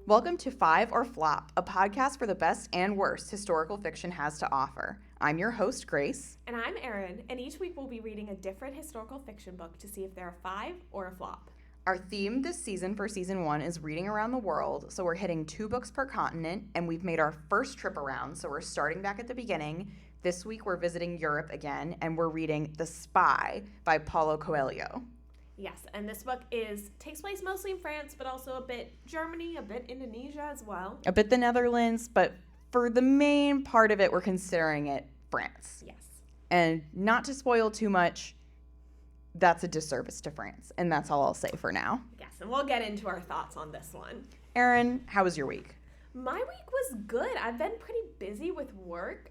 Welcome to Five or Flop, a podcast for the best and worst historical fiction has to offer. I'm your host, Grace. And I'm Erin, and each week we'll be reading a different historical fiction book to see if they're a five or a flop. Our theme this season for season 1 is reading around the world, so we're hitting 2 books per continent, and we've made our first trip around, so we're starting back at the beginning. This week we're visiting Europe again, and we're reading The Spy by Paulo Coelho. Yes, and this book takes place mostly in France, but also a bit Germany, a bit Indonesia as well. A bit the Netherlands, but for the main part of it, we're considering it France. Yes. And not to spoil too much, that's a disservice to France, and that's all I'll say for now. Yes, and we'll get into our thoughts on this one. Erin, how was your week? My week was good. I've been pretty busy with work.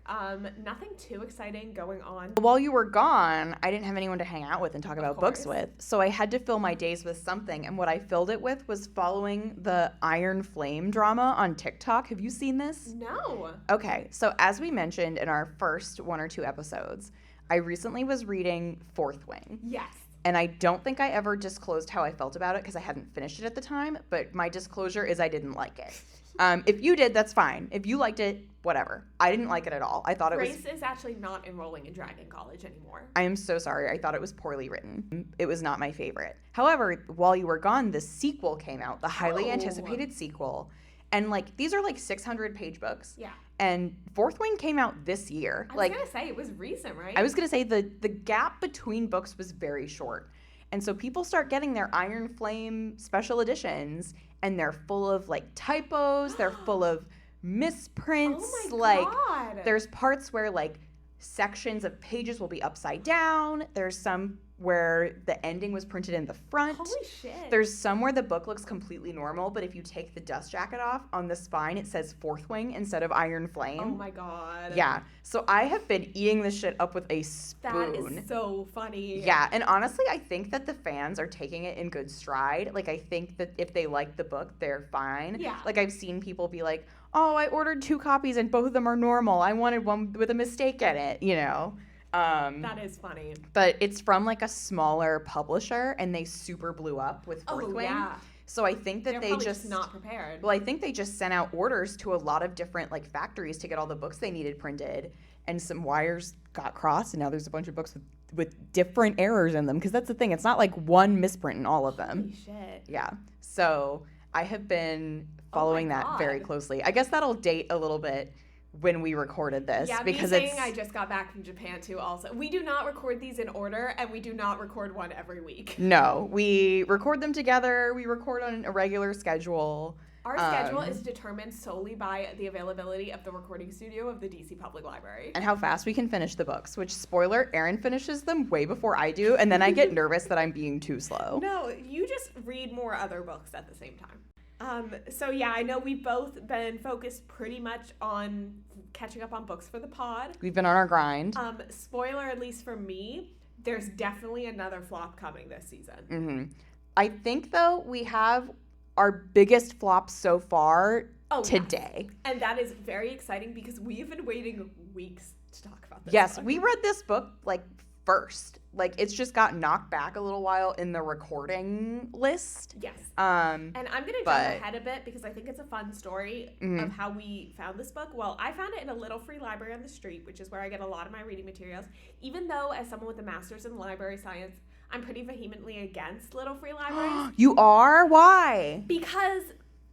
Nothing too exciting going on. While you were gone, I didn't have anyone to hang out with and talk about books with, so I had to fill my days with something, and what I filled it with was following the Iron Flame drama on TikTok. Have you seen this? No. Okay, so as we mentioned in our first 1 or 2 episodes, I recently was reading Fourth Wing. Yes. And I don't think I ever disclosed how I felt about it because I hadn't finished it at the time, but my disclosure is I didn't like it. If you did, that's fine. If you liked it, whatever. I didn't like it at all. I thought Grace is actually not enrolling in Dragon College anymore. I am so sorry. I thought it was poorly written. It was not my favorite. However, while you were gone, the sequel came out, the highly anticipated sequel. And, these are, 600-page books. Yeah. And Fourth Wing came out this year. I was going to say, it was recent, right? I was going to say the gap between books was very short. And so people start getting their Iron Flame special editions, and they're full of, typos. They're full of misprints. Oh, my God. There's parts where, sections of pages will be upside down. There's some where the ending was printed in the front. Holy shit. There's some where the book looks completely normal, but if you take the dust jacket off, on the spine it says Fourth Wing instead of Iron Flame. Oh my God. Yeah. So I have been eating this shit up with a spoon. That is so funny. Yeah, and honestly, I think that the fans are taking it in good stride. I think that if they like the book, they're fine. Yeah. I've seen people be like, oh, I ordered 2 copies and both of them are normal. I wanted one with a mistake in it, that is funny. But it's from a smaller publisher, and they super blew up with Fourth Wing. Yeah. So I think that They're they just not prepared. Well, I think they just sent out orders to a lot of different factories to get all the books they needed printed, and some wires got crossed, and now there's a bunch of books with different errors in them, because that's the thing. It's not one misprint in all of them. Holy shit. Yeah. So I have been following that very closely. I guess that'll date a little bit when we recorded this. Yeah, because me saying I just got back from Japan too also. We do not record these in order, and we do not record one every week. No, we record them together. We record on a regular schedule. Our schedule is determined solely by the availability of the recording studio of the DC Public Library. And how fast we can finish the books, which, spoiler, Erin finishes them way before I do, and then I get nervous that I'm being too slow. No, you just read more other books at the same time. So yeah, I know we've both been focused pretty much on catching up on books for the pod. We've been on our grind. Spoiler, at least for me, there's definitely another flop coming this season. Mm-hmm. I think, though, we have our biggest flop so far today. Yes. And that is very exciting because we've been waiting weeks to talk about this. Yes, book. we read this book, first. It's just got knocked back a little while in the recording list. Yes. And I'm going to jump ahead a bit because I think it's a fun story of how we found this book. Well, I found it in a little free library on the street, which is where I get a lot of my reading materials. Even though, as someone with a master's in library science, I'm pretty vehemently against little free libraries. You are? Why? Because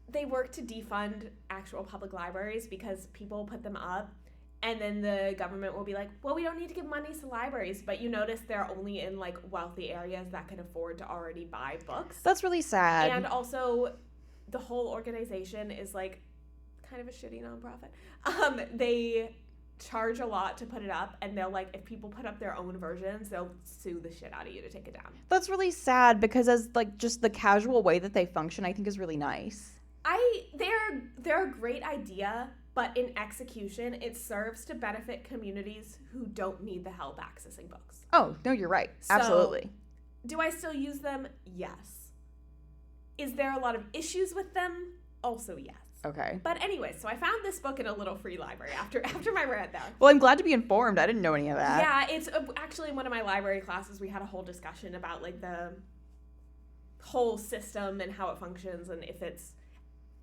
they work to defund actual public libraries because people put them up. And then the government will be like, well, we don't need to give money to libraries. But you notice they're only in wealthy areas that can afford to already buy books. That's really sad. And also the whole organization is kind of a shitty nonprofit. They charge a lot to put it up. And they'll if people put up their own versions, they'll sue the shit out of you to take it down. That's really sad because as just the casual way that they function, I think is really nice. They're a great idea. But in execution, it serves to benefit communities who don't need the help accessing books. Oh, no, you're right. So, absolutely. Do I still use them? Yes. Is there a lot of issues with them? Also, yes. Okay. But anyway, so I found this book in a little free library after my rant there. Well, I'm glad to be informed. I didn't know any of that. Yeah, it's actually in one of my library classes, we had a whole discussion about the whole system and how it functions and if it's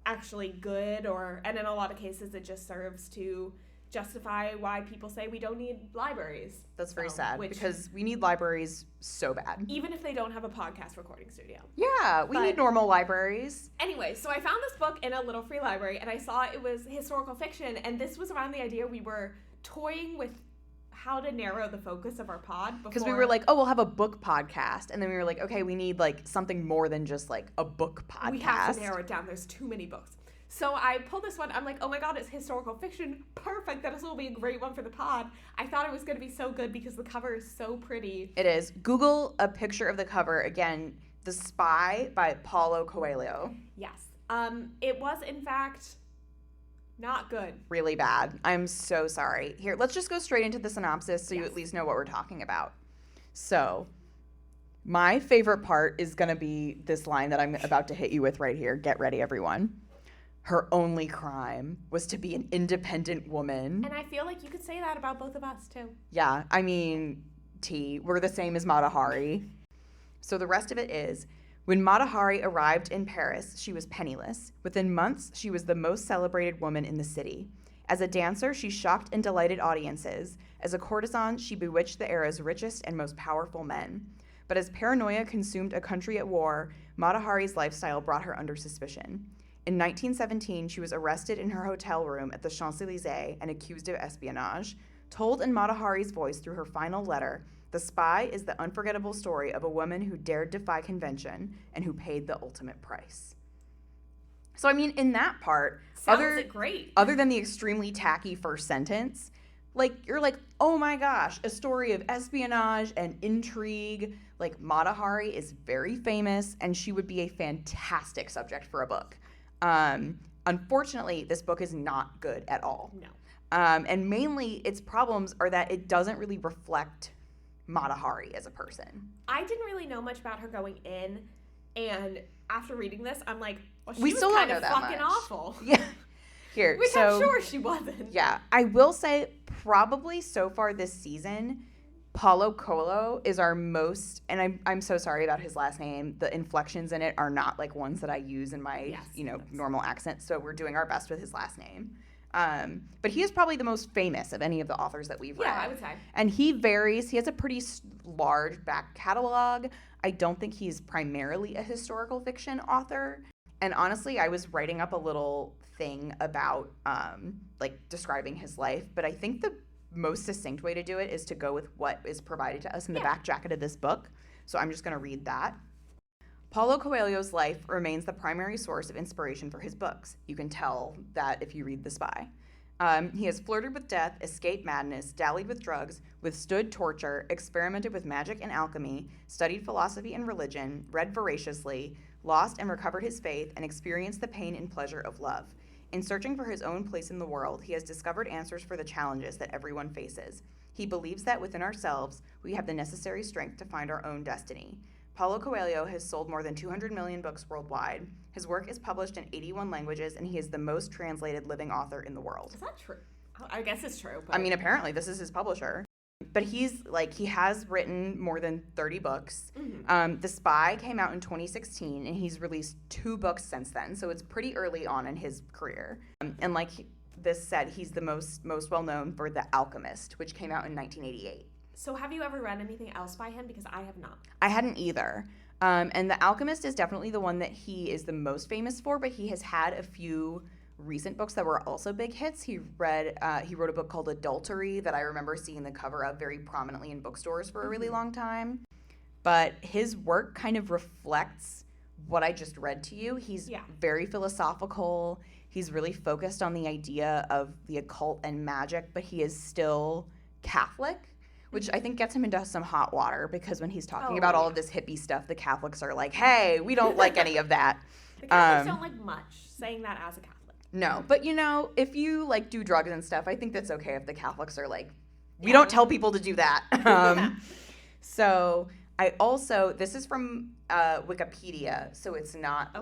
actually good, and in a lot of cases it just serves to justify why people say we don't need libraries. That's very sad, because we need libraries so bad. Even if they don't have a podcast recording studio. Yeah, we need normal libraries. Anyway, so I found this book in a little free library, and I saw it was historical fiction, and this was around the idea we were toying with how to narrow the focus of our pod. Because we were like, oh, we'll have a book podcast. And then we were like, okay, we need like something more than just like a book podcast. We have to narrow it down. There's too many books. So I pulled this one. I'm like, oh my God, it's historical fiction. Perfect. This will be a great one for the pod. I thought it was going to be so good because the cover is so pretty. It is. Google a picture of the cover. Again, The Spy by Paulo Coelho. Yes. It was, in fact, not good. Really bad. I'm so sorry. Here, let's just go straight into the synopsis so you at least know what we're talking about. So, my favorite part is going to be this line that I'm about to hit you with right here. Get ready, everyone. Her only crime was to be an independent woman. And I feel like you could say that about both of us, too. Yeah, I mean, we're the same as Mata Hari. So the rest of it is, when Mata Hari arrived in Paris, she was penniless. Within months, she was the most celebrated woman in the city. As a dancer, she shocked and delighted audiences. As a courtesan, she bewitched the era's richest and most powerful men. But as paranoia consumed a country at war, Mata Hari's lifestyle brought her under suspicion. In 1917, she was arrested in her hotel room at the Champs-Élysées and accused of espionage. Told in Mata Hari's voice through her final letter, The Spy is the unforgettable story of a woman who dared defy convention and who paid the ultimate price. So, I mean, in that part, great. Other than the extremely tacky first sentence, like, you're like, oh my gosh, a story of espionage and intrigue. Like, Mata Hari is very famous, and she would be a fantastic subject for a book. Unfortunately, this book is not good at all. No. And mainly its problems are that it doesn't really reflect Mata Hari as a person. I didn't really know much about her going in, and after reading this, I'm like, well, she we was still kind don't of know that fucking much. awful. Yeah. Here, which I'm sure she wasn't. Yeah. I will say probably so far this season, Paulo Coelho is our most, and I'm so sorry about his last name. The inflections in it are not like ones that I use in my, normal accent. So we're doing our best with his last name. But he is probably the most famous of any of the authors that we've read. Yeah, I would say. And he varies. He has a pretty large back catalog. I don't think he's primarily a historical fiction author. And honestly, I was writing up a little thing about describing his life, but I think the most succinct way to do it is to go with what is provided to us in the back jacket of this book. So I'm just going to read that. Paulo Coelho's life remains the primary source of inspiration for his books. You can tell that if you read The Spy. He has flirted with death, escaped madness, dallied with drugs, withstood torture, experimented with magic and alchemy, studied philosophy and religion, read voraciously, lost and recovered his faith, and experienced the pain and pleasure of love. In searching for his own place in the world, he has discovered answers for the challenges that everyone faces. He believes that within ourselves, we have the necessary strength to find our own destiny. Paulo Coelho has sold more than 200 million books worldwide. His work is published in 81 languages, and he is the most translated living author in the world. Is that true? I guess it's true. But... I mean, apparently, this is his publisher. But he has written more than 30 books. Mm-hmm. The Spy came out in 2016, and he's released 2 books since then, so it's pretty early on in his career. And like this said, he's the most well-known for The Alchemist, which came out in 1988. So have you ever read anything else by him? Because I have not. I hadn't either. And The Alchemist is definitely the one that he is the most famous for, but he has had a few recent books that were also big hits. He wrote a book called Adultery that I remember seeing the cover of very prominently in bookstores for a really long time. But his work kind of reflects what I just read to you. He's very philosophical. He's really focused on the idea of the occult and magic, but he is still Catholic, which I think gets him into some hot water because when he's talking about all of this hippie stuff, the Catholics are like, hey, we don't like any of that. The Catholics don't like much, saying that as a Catholic. No, but if you do drugs and stuff, I think that's okay if the Catholics are like, we don't tell people to do that. So this is from Wikipedia, so it's not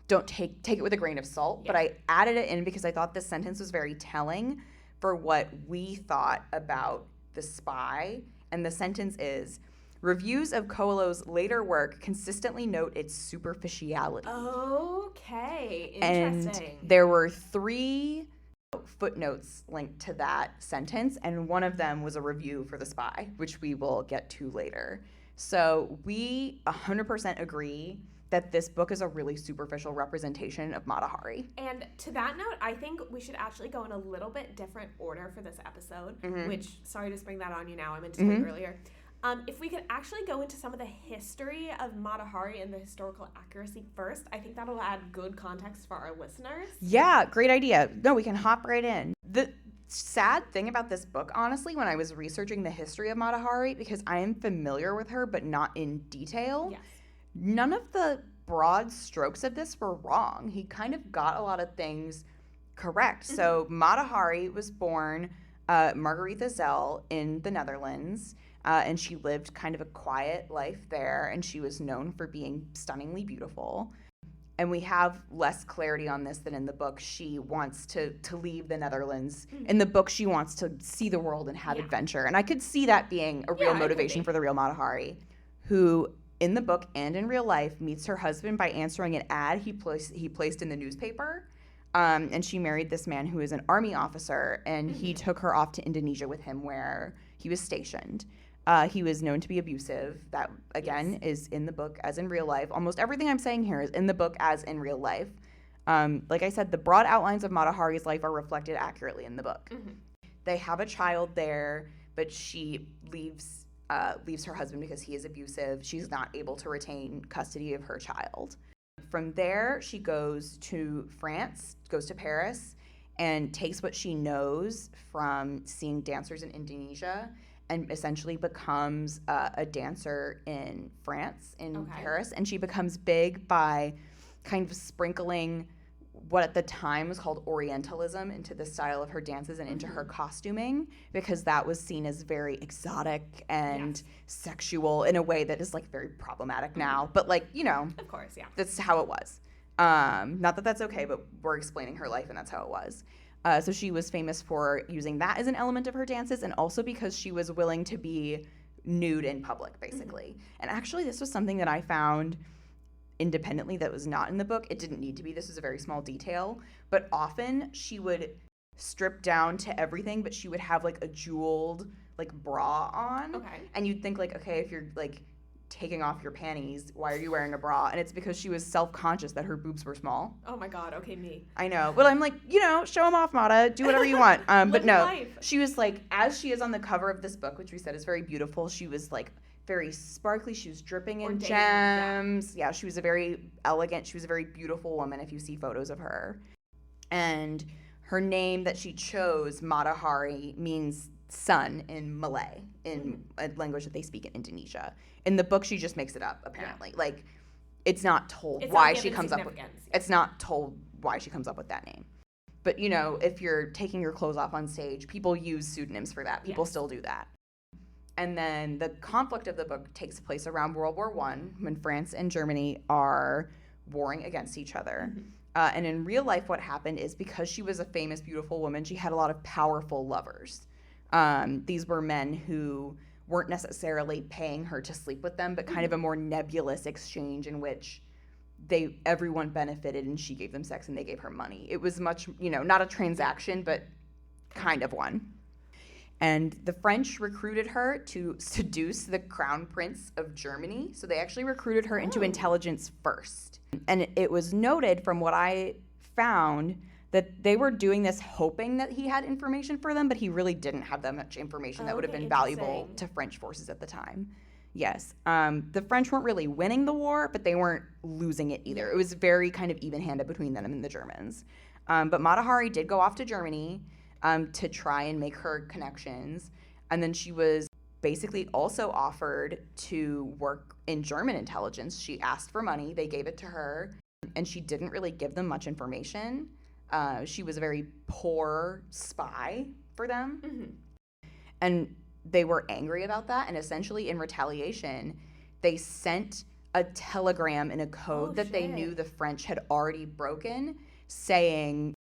don't take it with a grain of salt, but I added it in because I thought this sentence was very telling for what we thought about The Spy. And the sentence is, Reviews of Coelho's later work consistently note its superficiality. Okay, interesting. And there were 3 footnotes linked to that sentence, and one of them was a review for The Spy, which we will get to later. So we 100% agree that this book is a really superficial representation of Mata Hari. And to that note, I think we should actually go in a little bit different order for this episode, which, sorry to spring that on you now, I meant to tell you earlier. If we could actually go into some of the history of Mata Hari and the historical accuracy first, I think that'll add good context for our listeners. Yeah, great idea. No, we can hop right in. The sad thing about this book, honestly, when I was researching the history of Mata Hari, because I am familiar with her, but not in detail, none of the broad strokes of this were wrong. He kind of got a lot of things correct. So Mata Hari was born Margaretha Zell in the Netherlands. And she lived kind of a quiet life there, and she was known for being stunningly beautiful. And we have less clarity on this than in the book. She wants to leave the Netherlands. In the book, she wants to see the world and have adventure. And I could see that being a real motivation for the real Mata Hari, who in the book and in real life meets her husband by answering an ad he placed in the newspaper. And she married this man who is an army officer, and he took her off to Indonesia with him where he was stationed. He was known to be abusive. That, again, is in the book as in real life. Almost everything I'm saying here is in the book as in real life. Like I said, the broad outlines of Mata Hari's life are reflected accurately in the book. They have a child there, but she leaves her husband because he is abusive. She's not able to retain custody of her child. From there, she goes to France, goes to Paris, and takes what she knows from seeing dancers in Indonesia and essentially becomes a dancer in France, in Paris. And she becomes big by kind of sprinkling what at the time was called Orientalism into the style of her dances and into her costuming, because that was seen as very exotic and sexual in a way that is like very problematic now. But like, you know, of course, that's how it was. Not that that's okay, but we're explaining her life and that's how it was. So she was famous for using that as an element of her dances, and also because she was willing to be nude in public, basically. And actually, this was something that I found independently that was not in the book. It didn't need to be. This is a very small detail. But often she would strip down to everything, but she would have like a jeweled like bra on. And you'd think like, okay, if you're like taking off your panties, why are you wearing a bra? And it's because she was self-conscious that her boobs were small. Oh my God, okay, me. I know. But I'm like, you know, show them off, Mata. Do whatever you want. But no, she was like, as she is on the cover of this book, which we said is very beautiful, she was like very sparkly. She was dripping in gems. Yeah, she was a very elegant, she was a very beautiful woman if you see photos of her. And her name that she chose, Mata Hari, means sun in Malay, in a language that they speak in Indonesia. In the book, she just makes it up, apparently. Like, it's not told why she comes up with it's not told why she comes up with that name. But, you know, if you're taking your clothes off on stage, people use pseudonyms for that. People still do that. And then the conflict of the book takes place around World War I, when France and Germany are warring against each other. And in real life, what happened is because she was a famous, beautiful woman, she had a lot of powerful lovers. These were men who weren't necessarily paying her to sleep with them, but kind of a more nebulous exchange in which everyone benefited and she gave them sex and they gave her money. It was much, you know, not a transaction, but kind of one. And the French recruited her to seduce the Crown Prince of Germany. So they actually recruited her into intelligence first. And it was noted from what I found that they were doing this hoping that he had information for them, but he really didn't have that much information that would have been valuable to French forces at the time. Yes. The French weren't really winning the war, but they weren't losing it either. It was very kind of even-handed between them and the Germans. But Mata Hari did go off to Germany to try and make her connections. And then she was basically also offered to work in German intelligence. She asked for money. They gave it to her. And she didn't really give them much information. She was a very poor spy for them. And they were angry about that. And essentially, in retaliation, they sent a telegram in a code that they knew the French had already broken, saying,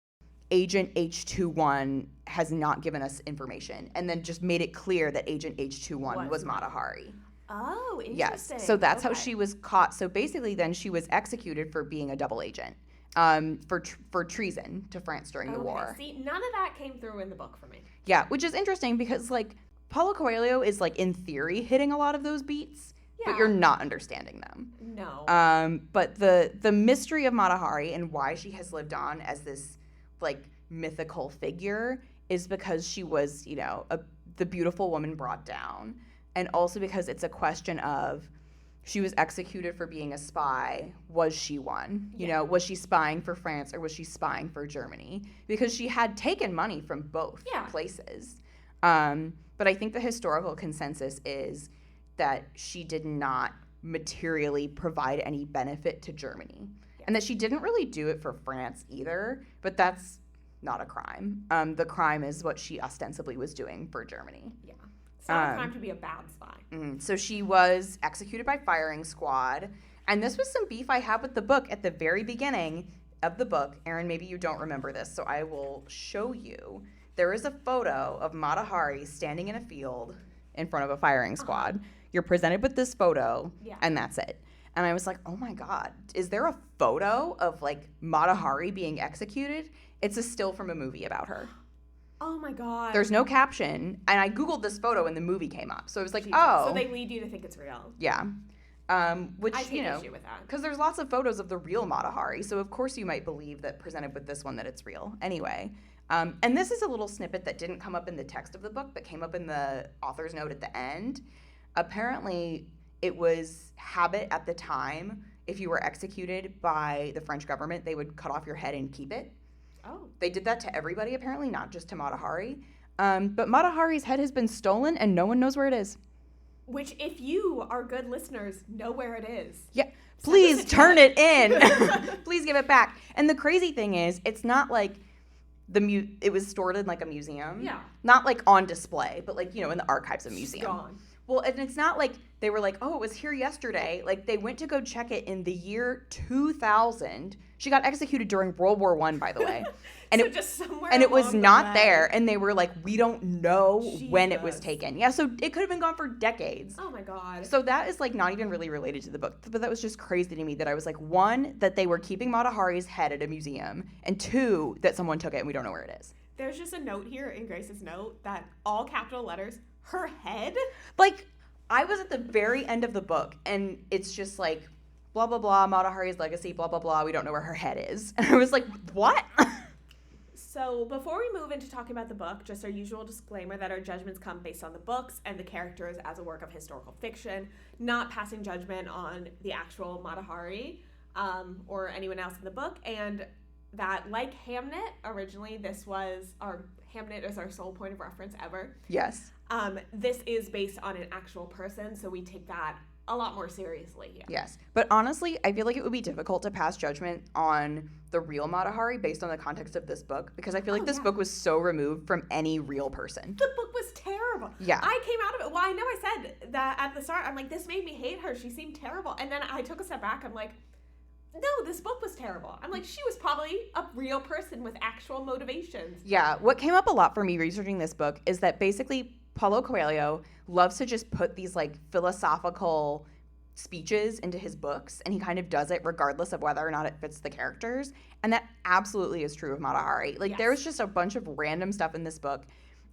Agent H21 has not given us information. And then just made it clear that Agent H21 was Mata Hari. Oh, Yes. interesting. So that's how she was caught. So basically then she was executed for being a double agent. For treason to France during the war. See, none of that came through in the book for me. Yeah, which is interesting because, like, Paulo Coelho is, like, in theory hitting a lot of those beats, but you're not understanding them. No. But the mystery of Mata Hari and why she has lived on as this, like, mythical figure is because she was, you know, the beautiful woman brought down. And also because it's a question of, she was executed for being a spy. Was she one? You know, was she spying for France or was she spying for Germany? Because she had taken money from both places. But I think the historical consensus is that she did not materially provide any benefit to Germany. And that she didn't really do it for France either, but that's not a crime. The crime is what she ostensibly was doing for Germany. Yeah. It's not a crime to be a bad spy. So she was executed by firing squad. And this was some beef I had with the book at the very beginning of the book. Erin, maybe you don't remember this, so I will show you. There is a photo of Mata Hari standing in a field in front of a firing squad. You're presented with this photo, and that's it. And I was like, oh my God, is there a photo of, like, Mata Hari being executed? It's a still from a movie about her. Oh my God. There's no caption. And I Googled this photo and the movie came up. So it was like, oh. So they lead you to think it's real. Yeah. Which, I take issue with that. Because there's lots of photos of the real Mata Hari. So of course you might believe that presented with this one that it's real. Anyway. And this is a little snippet that didn't come up in the text of the book, but came up in the author's note at the end. Apparently, it was habit at the time, if you were executed by the French government, they would cut off your head and keep it. Oh. They did that to everybody, apparently, not just to Mata Hari. But Mata Hari's head has been stolen, and no one knows where it is. Which, if you are good listeners, know where it is. Yeah. Please turn it in. Please give it back. And the crazy thing is, it's not like it was stored in, like, a museum. Yeah. Not, like, on display, but, like, you know, in the archives of a museum. Gone. Well, and it's not like they were like, oh, it was here yesterday. Like, they went to go check it in the year 2000. She got executed during World War I, by the way. And so just somewhere and it was not the there. And they were like, we don't know when it was Jesus. taken. Yeah, so it could have been gone for decades. Oh, my God. So that is, like, not even really related to the book. But that was just crazy to me that I was like, one, that they were keeping Mata Hari's head at a museum. And two, that someone took it and we don't know where it is. There's just a note here in Grace's note that all capital letters, her head. Like, I was at the very end of the book, and it's just like, blah, blah, blah, Mata Hari's legacy, blah, blah, blah, we don't know where her head is. And I was like, what? So before we move into talking about the book, just our usual disclaimer that our judgments come based on the books and the characters as a work of historical fiction, not passing judgment on the actual Mata Hari or anyone else in the book. And that, like Hamnet, originally Hamnet is our sole point of reference ever. Yes. This is based on an actual person, so we take that a lot more seriously here. Yes. But honestly, I feel like it would be difficult to pass judgment on the real Mata Hari based on the context of this book, because I feel like this book was so removed from any real person. The book was terrible. Yeah. I came out of it. Well, I know I said that at the start. I'm like, this made me hate her. She seemed terrible. And then I took a step back. I'm like, no, this book was terrible. I'm like, she was probably a real person with actual motivations. Yeah. What came up a lot for me researching this book is that basically Paulo Coelho loves to just put these, like, philosophical speeches into his books, and he kind of does it regardless of whether or not it fits the characters. And that absolutely is true of Mata Hari. Like, there was just a bunch of random stuff in this book.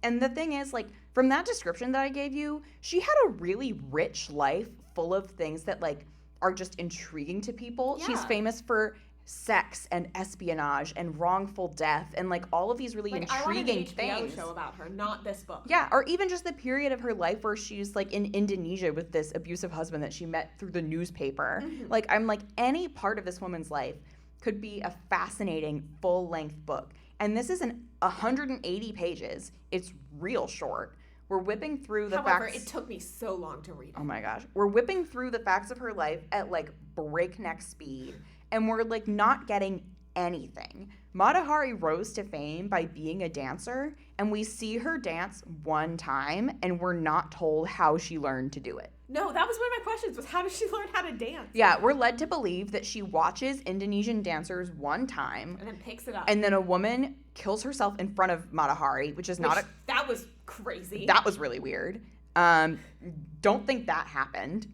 And the thing is, like, from that description that I gave you, she had a really rich life full of things that, like, are just intriguing to people. Yeah. She's famous for sex and espionage and wrongful death and, like, all of these really intriguing things. I want an HBO show about her, not this book. Yeah, or even just the period of her life where she's, like, in Indonesia with this abusive husband that she met through the newspaper. Mm-hmm. Like, I'm like, any part of this woman's life could be a fascinating full-length book. And this is 180 pages. It's real short. We're whipping through the facts. However, it took me so long to read it. Oh my gosh. We're whipping through the facts of her life at, like, breakneck speed. And we're, like, not getting anything. Mata Hari rose to fame by being a dancer, and we see her dance one time, and we're not told how she learned to do it. No, that was one of my questions, was how did she learn how to dance? Yeah, we're led to believe that she watches Indonesian dancers one time. And then picks it up. And then a woman kills herself in front of Mata Hari, which is not that was crazy. That was really weird. Don't think that happened.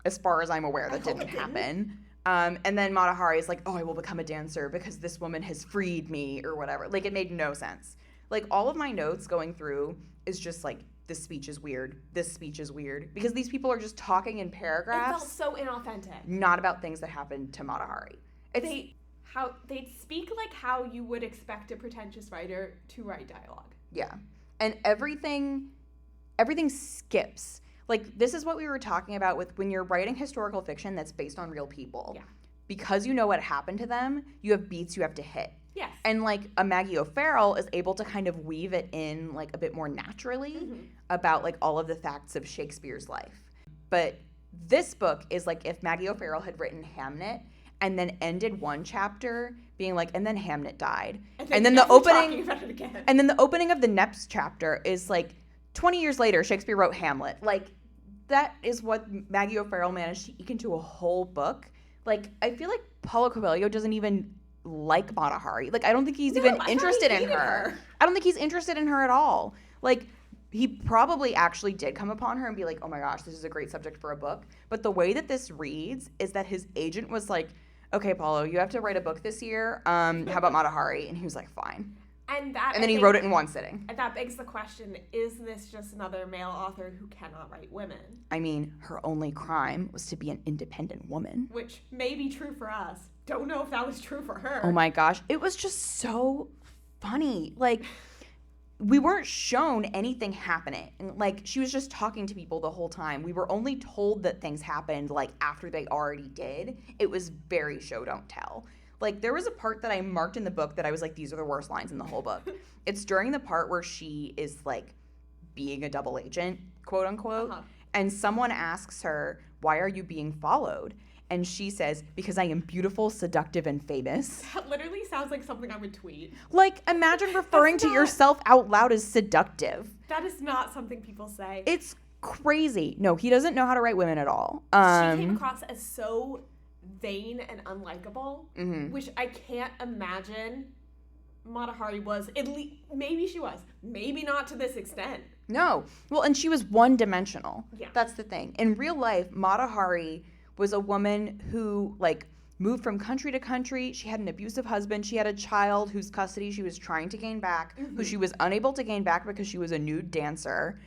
As far as I'm aware, that didn't happen. And then Mata Hari is like, oh, I will become a dancer because this woman has freed me or whatever. Like, it made no sense. Like, all of my notes going through is just like, this speech is weird. This speech is weird. Because these people are just talking in paragraphs. It felt so inauthentic. Not about things that happened to Mata Hari. They'd speak like how you would expect a pretentious writer to write dialogue. Yeah. And everything skips. Like, this is what we were talking about with when you're writing historical fiction that's based on real people. Yeah. Because you know what happened to them, you have beats you have to hit. Yes. And, like, a Maggie O'Farrell is able to kind of weave it in, like, a bit more naturally about, like, all of the facts of Shakespeare's life. But this book is, like, if Maggie O'Farrell had written Hamnet and then ended one chapter being like, and then Hamnet died. And then the opening of the next chapter is, like, 20 years later, Shakespeare wrote Hamlet. Like, that is what Maggie O'Farrell managed to eke into a whole book. Like, I feel like Paulo Coelho doesn't even like Mata Hari. Like, I don't think he's even interested in her. I don't think he's interested in her at all. Like, he probably actually did come upon her and be like, oh my gosh, this is a great subject for a book. But the way that this reads is that his agent was like, okay, Paulo, you have to write a book this year. How about Mata Hari? And he was like, fine. And then he wrote it in one sitting. And that begs the question, is this just another male author who cannot write women? I mean, her only crime was to be an independent woman. Which may be true for us. Don't know if that was true for her. Oh my gosh. It was just so funny. Like, we weren't shown anything happening. Like, she was just talking to people the whole time. We were only told that things happened, like, after they already did. It was very show don't tell. Like, there was a part that I marked in the book that I was like, these are the worst lines in the whole book. It's during the part where she is, like, being a double agent, quote unquote. And someone asks her, why are you being followed? And she says, because I am beautiful, seductive, and famous. That literally sounds like something I would tweet. Like, imagine referring to yourself out loud as seductive. That is not something people say. It's crazy. No, he doesn't know how to write women at all. She came across as so vain and unlikable, which I can't imagine Mata Hari was. At least, maybe she was. Maybe not to this extent. No. Well, and she was one-dimensional. Yeah. That's the thing. In real life, Mata Hari was a woman who, like, moved from country to country. She had an abusive husband. She had a child whose custody she was trying to gain back, who she was unable to gain back because she was a nude dancer.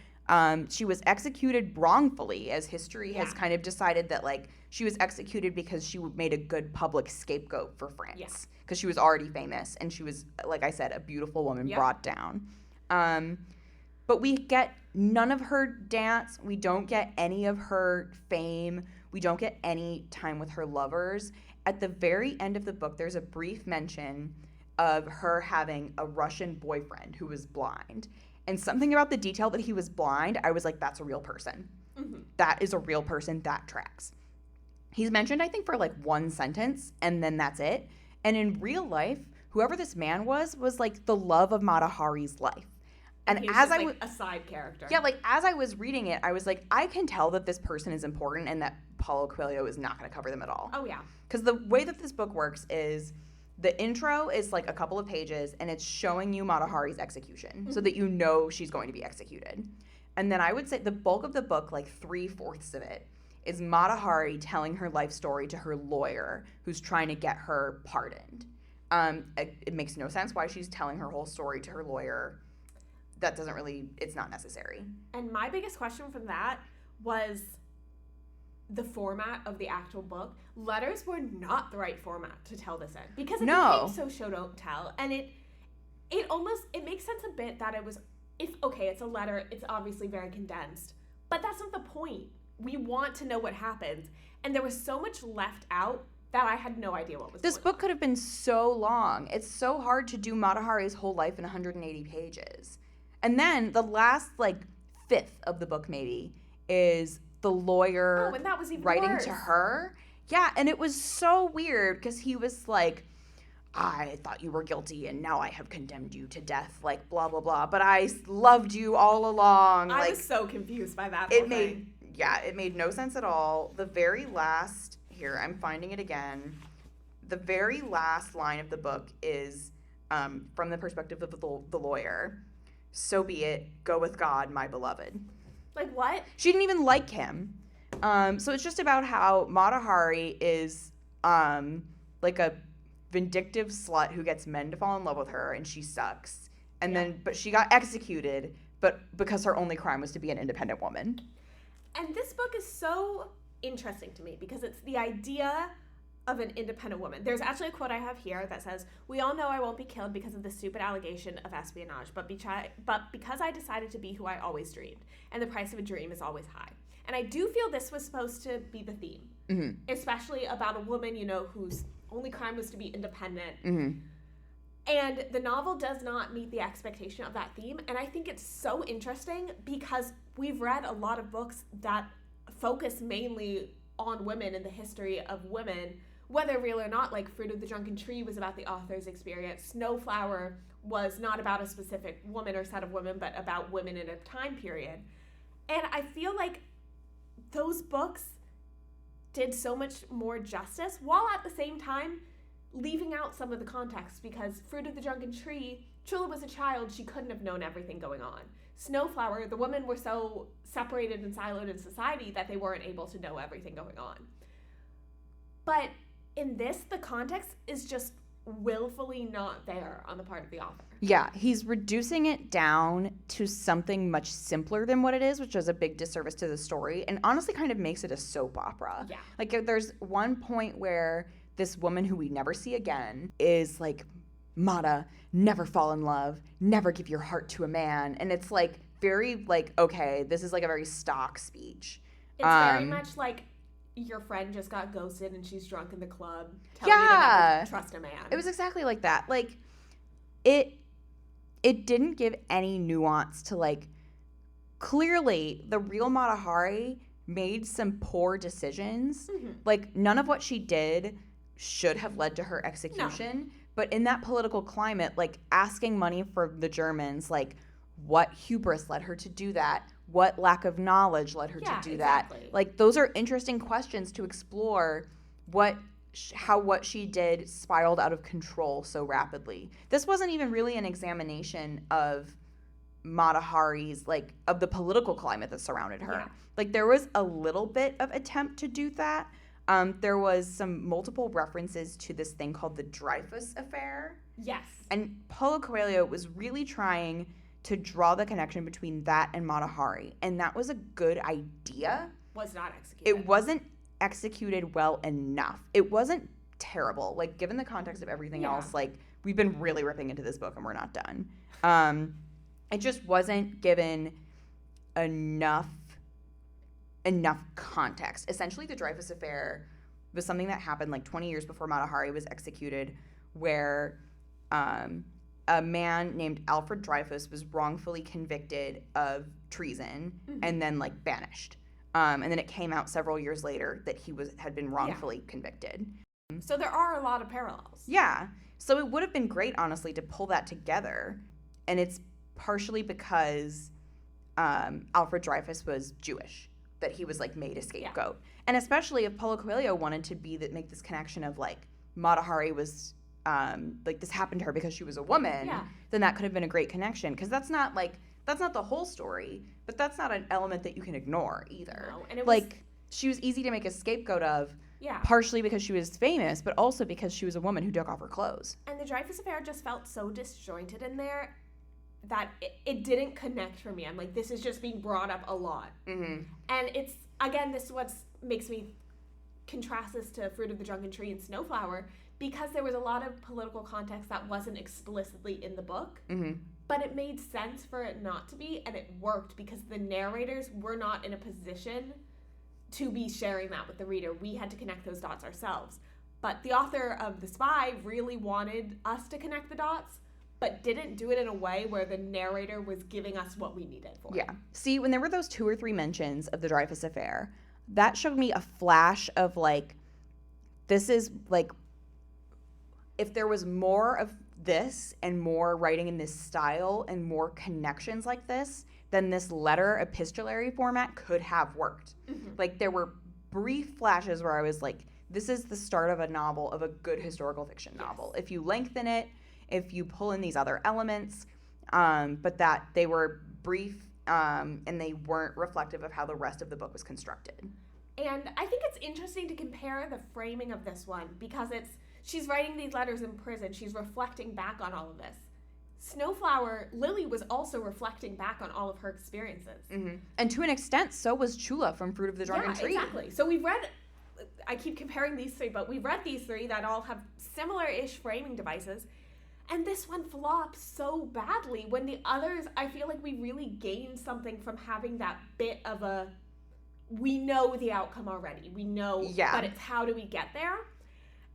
She was executed wrongfully, as history has kind of decided that, like, she was executed because she made a good public scapegoat for France. Because she was already famous, and she was, like I said, a beautiful woman brought down. But we get none of her dance. We don't get any of her fame. We don't get any time with her lovers. At the very end of the book, there's a brief mention of her having a Russian boyfriend who was blind. And something about the detail that he was blind, I was like, that's a real person. That is a real person. That tracks. He's mentioned, I think, for like one sentence, and then that's it. And in real life, whoever this man was like the love of Mata Hari's life. And as I was a side character. Yeah, like as I was reading it, I was like, I can tell that this person is important and that Paulo Coelho is not going to cover them at all. Oh, yeah. Because the way that this book works is the intro is like a couple of pages and it's showing you Mata Hari's execution so that you know she's going to be executed. And then I would say the bulk of the book, like 3/4 of it, is Mata Hari telling her life story to her lawyer who's trying to get her pardoned. It makes no sense why she's telling her whole story to her lawyer. That doesn't really, it's not necessary. And my biggest question from that was the format of the actual book. Letters were not the right format to tell this in because it became so show don't tell. And it makes sense a bit that it was, it's a letter, it's obviously very condensed, but that's not the point. We want to know what happens. And there was so much left out that I had no idea what was This book could have been so long. It's so hard to do Mata Hari's whole life in 180 pages. And then the last, like, fifth of the book maybe is the lawyer and that was even writing worse. to her. Yeah, and it was so weird because he was like, I thought you were guilty and now I have condemned you to death, like, blah, blah, blah. But I loved you all along. I was so confused by that. It made no sense at all. The very last, here, I'm finding it again. The very last line of the book is from the perspective of the lawyer. So be it. Go with God, my beloved. Like what? She didn't even like him. So it's just about how Mata Hari is like a vindictive slut who gets men to fall in love with her, and she sucks. But she got executed, but because her only crime was to be an independent woman. And this book is so interesting to me because it's the idea of an independent woman. There's actually a quote I have here that says, "We all know I won't be killed because of the stupid allegation of espionage, but because I decided to be who I always dreamed, and the price of a dream is always high." And I do feel this was supposed to be the theme, especially about a woman, whose only crime was to be independent. And the novel does not meet the expectation of that theme. And I think it's so interesting because we've read a lot of books that focus mainly on women and the history of women, whether real or not. Like Fruit of the Drunken Tree was about the author's experience. Snowflower was not about a specific woman or set of women, but about women in a time period. And I feel like those books did so much more justice, while at the same time leaving out some of the context, because Fruit of the Drunken Tree, Trula was a child, she couldn't have known everything going on. Snowflower, the women were so separated and siloed in society that they weren't able to know everything going on. But in this, the context is just willfully not there on the part of the author. Yeah, he's reducing it down to something much simpler than what it is, which is a big disservice to the story, and honestly kind of makes it a soap opera. Yeah. Like, there's one point where this woman who we never see again is like, "Mata, never fall in love, never give your heart to a man." And it's like very like, okay, this is like a very stock speech. It's very much like your friend just got ghosted and she's drunk in the club telling you to never trust a man. It was exactly like that. Like, it didn't give any nuance to, like, clearly the real Mata Hari made some poor decisions. Like, none of what she did should have led to her execution. No. But in that political climate, like, asking money for the Germans, like, what hubris led her to do that? What lack of knowledge led her to do that? Like, those are interesting questions to explore. How what she did spiraled out of control so rapidly. This wasn't even really an examination of Mata Hari's, like, of the political climate that surrounded her. Yeah. Like, there was a little bit of attempt to do that. There was some multiple references to this thing called the Dreyfus Affair. Yes. And Paulo Coelho was really trying to draw the connection between that and Mata Hari. And that was a good idea. Was not executed. It wasn't executed well enough. It wasn't terrible. Like, given the context of everything else, like, we've been really ripping into this book and we're not done. It just wasn't given enough context. Essentially, the Dreyfus Affair was something that happened like 20 years before Mata Hari was executed, where a man named Alfred Dreyfus was wrongfully convicted of treason and then, like, banished. And then it came out several years later that he had been wrongfully convicted. So there are a lot of parallels. Yeah. So it would have been great, honestly, to pull that together. And it's partially because Alfred Dreyfus was Jewish, that he was, like, made a scapegoat. Yeah. And especially if Paulo Coelho wanted to make this connection of, like, Mata Hari was, like, this happened to her because she was a woman, then that could have been a great connection. Because that's not the whole story, but that's not an element that you can ignore either. No, and she was easy to make a scapegoat of, partially because she was famous, but also because she was a woman who took off her clothes. And the Dreyfus Affair just felt so disjointed in there that it didn't connect for me. I'm like, this is just being brought up a lot. And it's, again, this is what makes me contrast this to Fruit of the Drunken Tree and Snowflower, because there was a lot of political context that wasn't explicitly in the book. But it made sense for it not to be, and it worked because the narrators were not in a position to be sharing that with the reader. We had to connect those dots ourselves. But the author of The Spy really wanted us to connect the dots, but didn't do it in a way where the narrator was giving us what we needed for it. Yeah. See, when there were those 2 or 3 mentions of the Dreyfus Affair, that showed me a flash of, like, this is, like, if there was more of this and more writing in this style and more connections like this, then this letter epistolary format could have worked. Like, there were brief flashes where I was like, this is the start of a novel, of a good historical fiction novel. If you lengthen it, if you pull in these other elements, but that they were brief and they weren't reflective of how the rest of the book was constructed. And I think it's interesting to compare the framing of this one because she's writing these letters in prison. She's reflecting back on all of this. Snowflower, Lily was also reflecting back on all of her experiences. Mm-hmm. And to an extent, so was Chula from Fruit of the Drunken Tree. Exactly. So we've read, I keep comparing these three, but we've read these three that all have similar-ish framing devices. And this one flops so badly when the others, I feel like we really gained something from having that bit of we know the outcome already. We know, but it's how do we get there?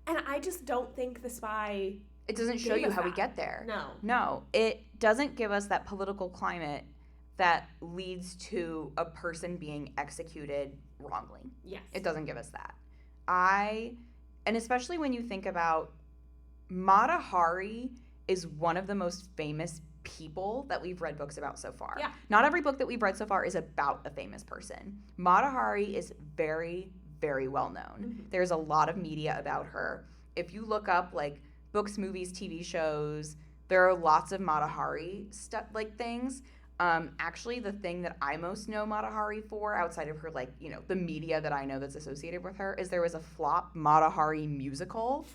And I just don't think The Spy... It doesn't show you how we get there. No. It doesn't give us that political climate that leads to a person being executed wrongly. Yes. It doesn't give us that. And especially when you think about Mata Hari is one of the most famous people that we've read books about so far. Yeah. Not every book that we've read so far is about a famous person. Mata Hari is very, very well known. Mm-hmm. There's a lot of media about her. If you look up like books, movies, TV shows, there are lots of Mata Hari stuff like things. Actually, the thing that I most know Mata Hari for, outside of her, like, you know, the media that I know that's associated with her, is there was a flop Mata Hari musical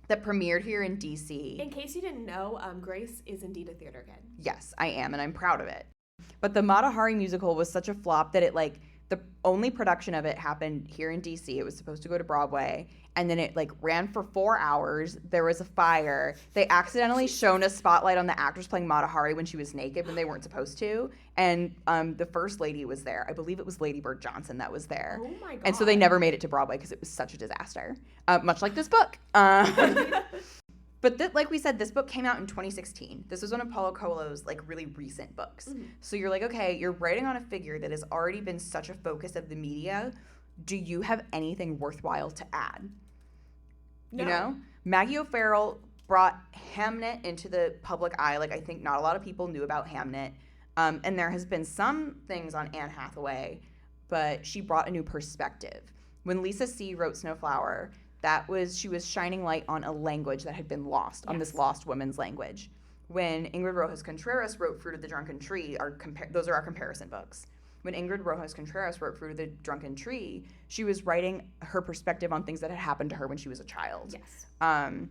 that premiered here in DC. In case you didn't know, Grace is indeed a theater kid. Yes, I am, and I'm proud of it. But the Mata Hari musical was such a flop that it, like, the only production of it happened here in DC. It was supposed to go to Broadway, and then it like ran for 4 hours. There was a fire. They accidentally shone a spotlight on the actress playing Mata Hari when she was naked when they weren't supposed to. And the first lady was there. I believe it was Lady Bird Johnson that was there. Oh my God. And so they never made it to Broadway because it was such a disaster, much like this book. But like we said, this book came out in 2016. This was one of Paulo Coelho's like really recent books. Mm-hmm. So you're like, okay, you're writing on a figure that has already been such a focus of the media. Do you have anything worthwhile to add? No. You know? Maggie O'Farrell brought Hamnet into the public eye. Like, I think not a lot of people knew about Hamnet. And there has been some things on Anne Hathaway, but she brought a new perspective. When Lisa C. wrote Snowflower, she was shining light on a language that had been lost, on this lost women's language. When Ingrid Rojas Contreras wrote Fruit of the Drunken Tree, those are our comparison books. When Ingrid Rojas Contreras wrote Fruit of the Drunken Tree, she was writing her perspective on things that had happened to her when she was a child. Yes.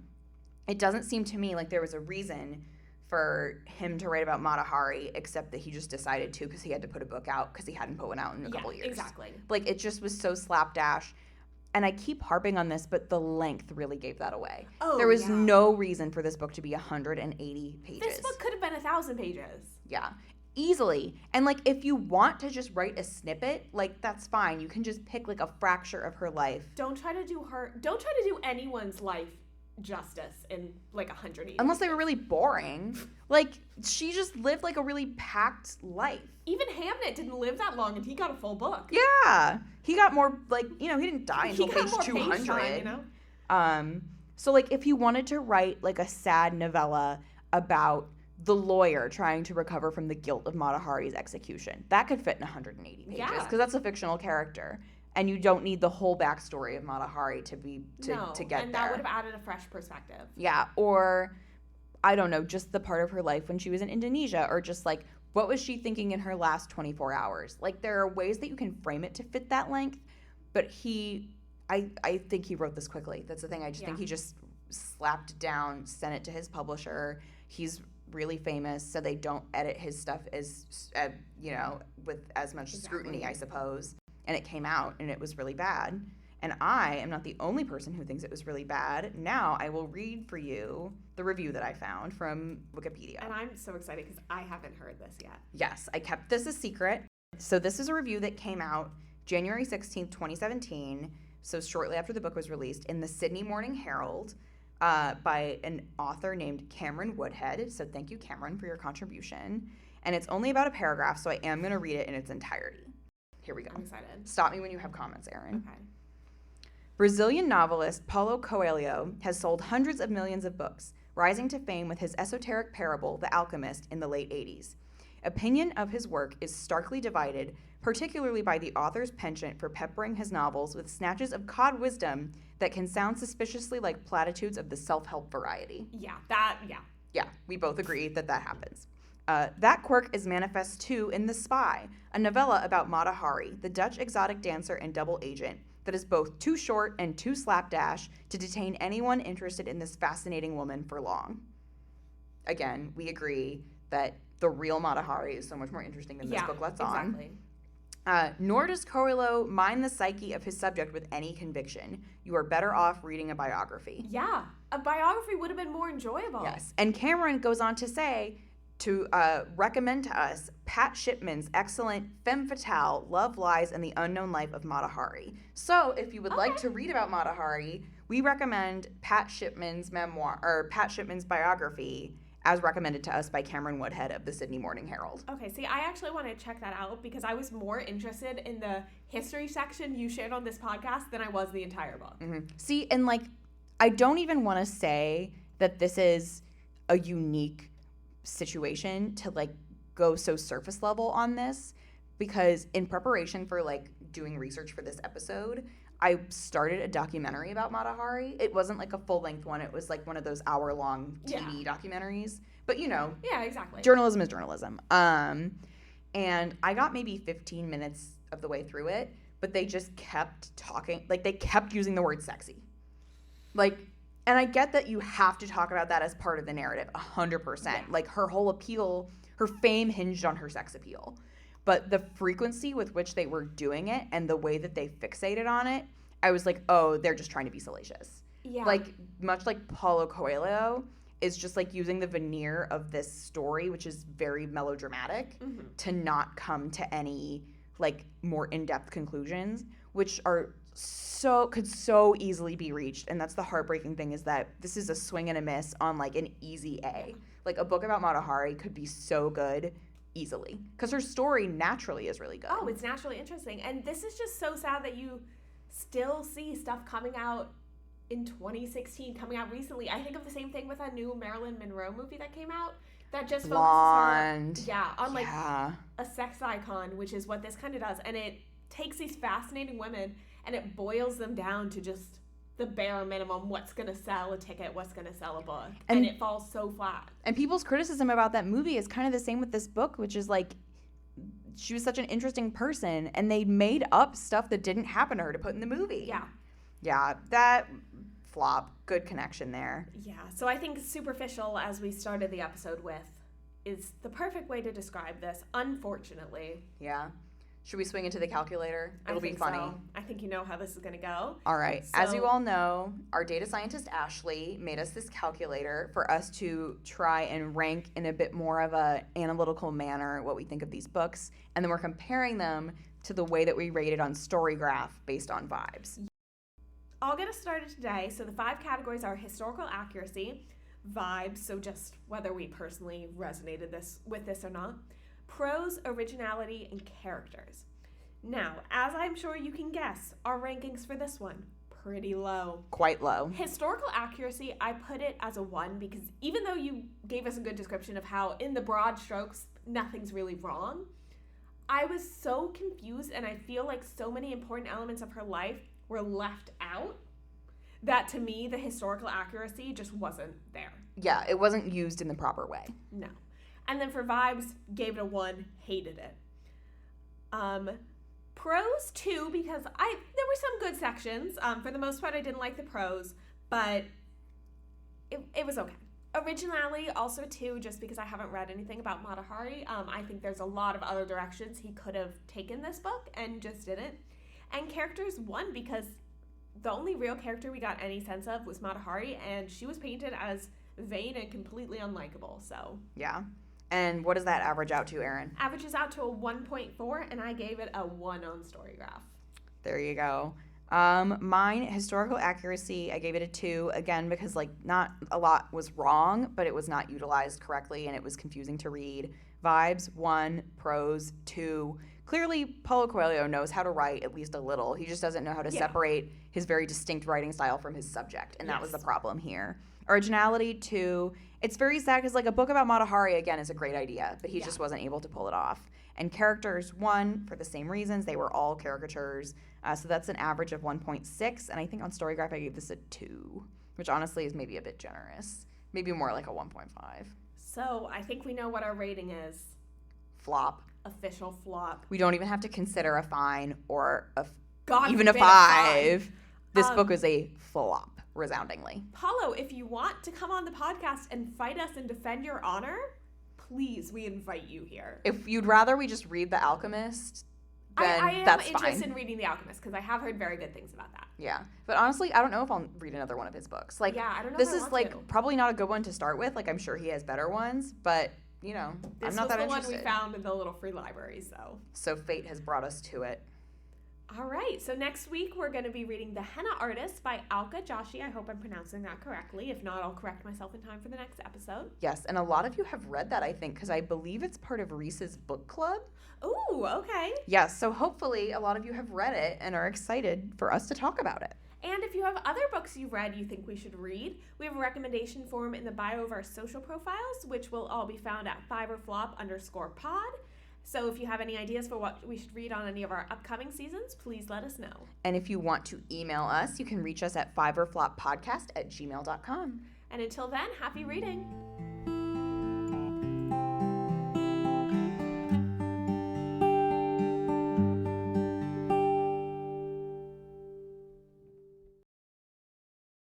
It doesn't seem to me like there was a reason for him to write about Mata Hari, except that he just decided to because he had to put a book out because he hadn't put one out in a couple years. Exactly. Like, it just was so slapdash. And I keep harping on this, but the length really gave that away. Oh, there was no reason for this book to be 180 pages. This book could have been 1,000 pages. Yeah, easily. And, like, if you want to just write a snippet, like, that's fine. You can just pick, like, a fracture of her life. Don't try to do anyone's life justice in, like, 180 Unless they were really boring. Like, she just lived, like, a really packed life. Even Hamnet didn't live that long, and he got a full book. Yeah. He got more, like, you know, he didn't die until page 200. Page time, you know? So, like, if you wanted to write, like, a sad novella about the lawyer trying to recover from the guilt of Mata Hari's execution, that could fit in 180 pages. Because that's a fictional character. And you don't need the whole backstory of Mata Hari to get there. And that would have added a fresh perspective. Yeah. Or, I don't know, just the part of her life when she was in Indonesia, or just, like, what was she thinking in her last 24 hours? Like, there are ways that you can frame it to fit that length, but I think he wrote this quickly. That's the thing. I just think he just slapped it down, sent it to his publisher. He's really famous, so they don't edit his stuff as, you know, with as much scrutiny, I suppose. And it came out, and it was really bad. And I am not the only person who thinks it was really bad. Now I will read for you the review that I found from Wikipedia. And I'm so excited because I haven't heard this yet. Yes, I kept this a secret. So this is a review that came out January 16th, 2017, so shortly after the book was released, in the Sydney Morning Herald by an author named Cameron Woodhead. So thank you, Cameron, for your contribution. And it's only about a paragraph, so I am going to read it in its entirety. Here we go. I'm excited. Stop me when you have comments, Erin. Okay. Brazilian novelist Paulo Coelho has sold hundreds of millions of books, rising to fame with his esoteric parable, The Alchemist, in the late 80s. Opinion of his work is starkly divided, particularly by the author's penchant for peppering his novels with snatches of cod wisdom that can sound suspiciously like platitudes of the self-help variety. Yeah, Yeah, we both agree that happens. That quirk is manifest too in The Spy, a novella about Mata Hari, the Dutch exotic dancer and double agent that is both too short and too slapdash to detain anyone interested in this fascinating woman for long. Again, we agree that the real Mata Hari is so much more interesting than this book lets on. Exactly. Nor does Coelho mind the psyche of his subject with any conviction. You are better off reading a biography. Yeah, a biography would have been more enjoyable. Yes, and Cameron goes on to say to recommend to us Pat Shipman's excellent Femme Fatale, Love, Lies, and the Unknown Life of Mata Hari. So if you would like to read about Mata Hari, we recommend Pat Shipman's memoir, or Pat Shipman's biography, as recommended to us by Cameron Woodhead of the Sydney Morning Herald. Okay, see, I actually want to check that out because I was more interested in the history section you shared on this podcast than I was the entire book. Mm-hmm. See, and like, I don't even want to say that this is a unique situation to like go so surface level on this, because in preparation for like doing research for this episode, I started a documentary about Mata Hari. It wasn't like a full-length one. It was like one of those hour-long TV documentaries. But, you know. Yeah, exactly. Journalism is journalism. And I got maybe 15 minutes of the way through it, but they just kept talking. Like, they kept using the word sexy. Like, and I get that you have to talk about that as part of the narrative, 100%. Yeah. Like, her whole appeal, her fame hinged on her sex appeal. But the frequency with which they were doing it and the way that they fixated on it, I was like, oh, they're just trying to be salacious. Yeah. Like, much like Paulo Coelho is just, like, using the veneer of this story, which is very melodramatic, to not come to any, like, more in-depth conclusions, which are could so easily be reached. And that's the heartbreaking thing, is that this is a swing and a miss on, like, an easy A. Like, a book about Mata Hari could be so good easily, because her story naturally is really good. Oh, it's naturally interesting. And this is just so sad that you still see stuff coming out in 2016, coming out recently. I think of the same thing with a new Marilyn Monroe movie that came out that just focuses on like a sex icon, which is what this kind of does. And it takes these fascinating women and it boils them down to just the bare minimum, what's going to sell a ticket, what's going to sell a book. And it falls so flat. And people's criticism about that movie is kind of the same with this book, which is like, she was such an interesting person, and they made up stuff that didn't happen to her to put in the movie. Yeah. Yeah, that flop. Good connection there. Yeah, so I think superficial, as we started the episode with, is the perfect way to describe this, unfortunately. Yeah. Should we swing into the calculator? It'll be funny. So. I think you know how this is going to go. All right. So, as you all know, our data scientist, Ashley, made us this calculator for us to try and rank in a bit more of an analytical manner what we think of these books. And then we're comparing them to the way that we rated on StoryGraph based on vibes. I'll get us started today. So the 5 categories are historical accuracy, vibes, so just whether we personally resonated with this or not, prose, originality, and characters. Now, as I'm sure you can guess, our rankings for this one, pretty low. Quite low. Historical accuracy, I put it as a 1 because even though you gave us a good description of how, in the broad strokes, nothing's really wrong, I was so confused, and I feel like so many important elements of her life were left out that, to me, the historical accuracy just wasn't there. Yeah, it wasn't used in the proper way. No. And then for vibes, gave it a 1, hated it. Prose 2, because there were some good sections. For the most part, I didn't like the prose, but it was okay. Originality also 2, just because I haven't read anything about Mata Hari. I think there's a lot of other directions he could have taken this book and just didn't. And characters 1, because the only real character we got any sense of was Mata Hari, and she was painted as vain and completely unlikable. So yeah. And what does that average out to, Erin? Averages out to a 1.4, and I gave it a 1 on StoryGraph. There you go. Mine, historical accuracy, I gave it a 2, again, because, like, not a lot was wrong, but it was not utilized correctly, and it was confusing to read. Vibes, 1, prose, 2. Clearly, Paulo Coelho knows how to write at least a little. He just doesn't know how to separate his very distinct writing style from his subject, and that was the problem here. Originality, 2. It's very sad because, like, a book about Mata Hari, again, is a great idea, but he just wasn't able to pull it off. And characters, 1, for the same reasons. They were all caricatures. So that's an average of 1.6. And I think on StoryGraph I gave this a 2, which honestly is maybe a bit generous. Maybe more like a 1.5. So I think we know what our rating is. Flop. Official flop. We don't even have to consider a fine or even a forbid 5. This book is a flop, resoundingly. Paulo, if you want to come on the podcast and fight us and defend your honor, please, we invite you here. If you'd rather we just read The Alchemist, then I am that's interested fine. in reading The Alchemist because I have heard very good things about that. Yeah. But honestly, I don't know if I'll read another one of his books. Like, yeah, I don't know this if I is want like to. probably not a good one to start with. Like, I'm sure he has better ones, but you know, I'm not that interested. This was the one we found in the little free library, so. So fate has brought us to it. All right, so next week we're going to be reading The Henna Artist by Alka Joshi. I hope I'm pronouncing that correctly. If not, I'll correct myself in time for the next episode. Yes, and a lot of you have read that, I think, because I believe it's part of Reese's book club. Ooh, okay. Yes, so hopefully a lot of you have read it and are excited for us to talk about it. And if you have other books you've read you think we should read, we have a recommendation form in the bio of our social profiles, which will all be found at fiverflop_pod. So if you have any ideas for what we should read on any of our upcoming seasons, please let us know. And if you want to email us, you can reach us at fiverfloppodcast@gmail.com. And until then, happy reading.